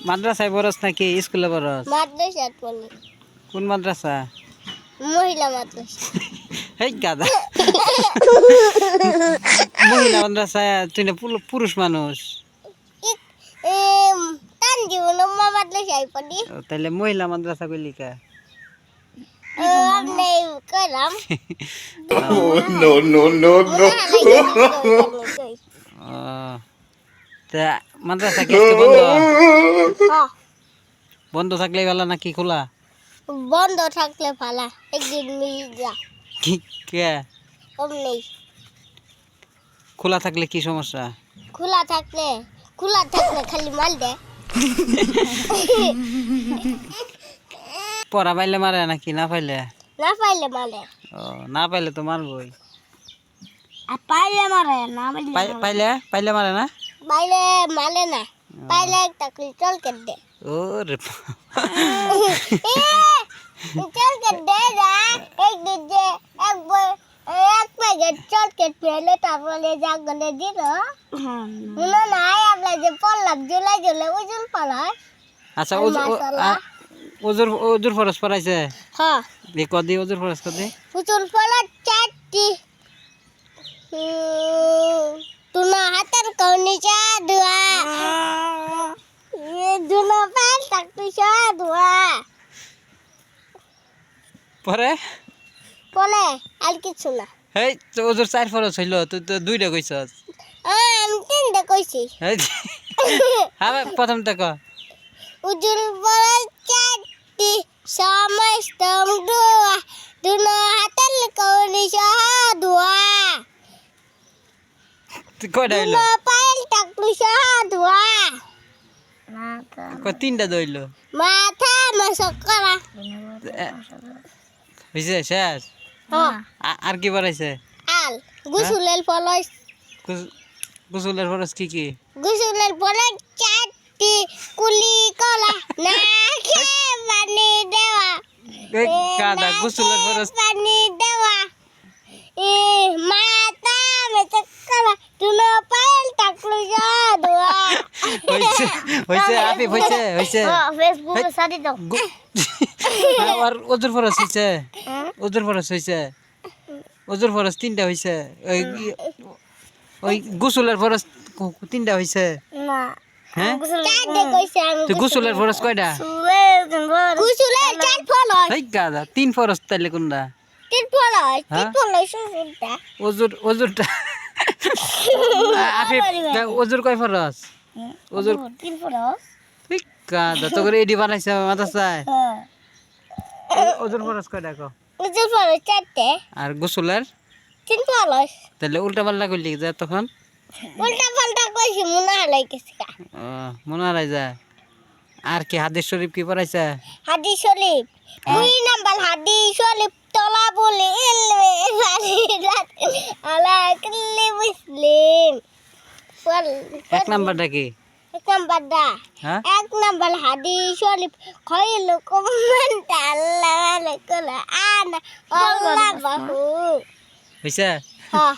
মাদ্রাসায় পড়স নাকি স্কুলে পড়স? মাদ্রাসায় পড়ি। কোন মাদ্রাসা? মহিলা মাদ্রাসা। এই গাদা মহিলা মাদ্রাসায় তুই না পুরুষ মানুষ। তান জীবন মাদ্রাসায় পড়ি। তাহলে মহিলা মাদ্রাসা কইলি কা? আপনি কইলাম। No, no, no, no. তা মাদ্রাসা কি আজকে বন্ধ? হ্যাঁ, বন্ধ থাকলে ভালো নাকি খোলা? বন্ধ থাকলে ভালো। একদিন মিল যা। কি কে? অমনি খোলা থাকলে কি সমস্যা? খোলা থাকলে খালি মাল দে। পড়া পাইলে মারে নাকি না পাইলে? না পাইলে মালে। ও না পাইলে তো মারবই। আর পাইলে মারে না পাইলে মারে না? পাইলে মালে না। পাইলে একটা চল কেটে দে। ও রে চল কেটে দে না। একদিন যে এক প্যাকেট চল কেটে পেলে তারপরে জাগলে দিল। মনে নাই আমরা যে পড়লাম জুলাই ওজন পড়ায়। আচ্ছা ওজুর ফরজ পড়াইছে? হ্যাঁ, কদি ওজুর ফরজ কদি? ওজন পড়া 4টি। তুনা হাতের কৌনিচা ধোয়া। দুনো পাল টাকপিসা ধোয়া। পরে আর কিছু না। এই ওজুর 4 ফরজ হইল, তুই তো 2টা কইছস। আমি 3টা কইছি। হ্যাঁ প্রথম থেকে উজুর পড়া 4টি সমস্ত ধোয়া। দুনো হাতের কৌনিচা ধোয়া। কয়টা হইল? দুনো পাল টাকপিসা ধোয়া। 3টা দইল মাথা মাসক করা। হইছে শেষ? আর কি পড়াইছে? আল গুসুলের ফলস। গোসলের ফরজ কি কি? গুসুলের ফলস 4টি। কুলি কলা না খেয়ে পানি দেওয়া। এই গাদা গোসলের ফরজ পানি দেওয়া। মাথা মাসক করা। দুনো পাল টাকপিসা ধোয়া। হইছে আপি হইছে ফেসবুকে সারি দাও। আর ওজুর ফরজ হইছে? ওজুর ফরজ হইছে? ওজুর ফরজ 3টা হইছে। ওই গোসলের ফরজ 3টা হইছে? না, হ্যাঁ চারটে কইছি আমি। তুই গোসলের ফরজ কয়টা? গুসুলের 4 ফলস। এই গাদা 3 ফরজ তাইলে কোনটা? 3 ফলস। 3 ফলস শুনটা। ওজুরটা আপি ওজুর কয় ফরজ? ওজুর 3 ফলস। এই গাদা তো করে এডি বানাইছে মাদ্রাসায়। ওজুর ফরজ কয়টা কও? গুসুল ফলস 4টে। আর গোসলের 3 ফলস। তাহলে উল্টা পাল্টা কইলি যে তখন? উল্টা পাল্টা কইছি মনে হালাই গেছে। মনে হয় যায়। আর কি হাদিস শরীফ কি পড়াইছে? হাদিস শরীফ 2 নাম্বার হাদিস শরীফ তলা বলে ইলমে ফারিদাত আলা কুল্লি মুসলিম। 1 নাম্বারটা কি? 1 নাম্বারটা হ্যাঁ 1 নাম্বার হাদিস শরীফ খায়রুকুম মান তাআল্লামা আনা আল্লাহ বাহু। হইছে? হ্যাঁ।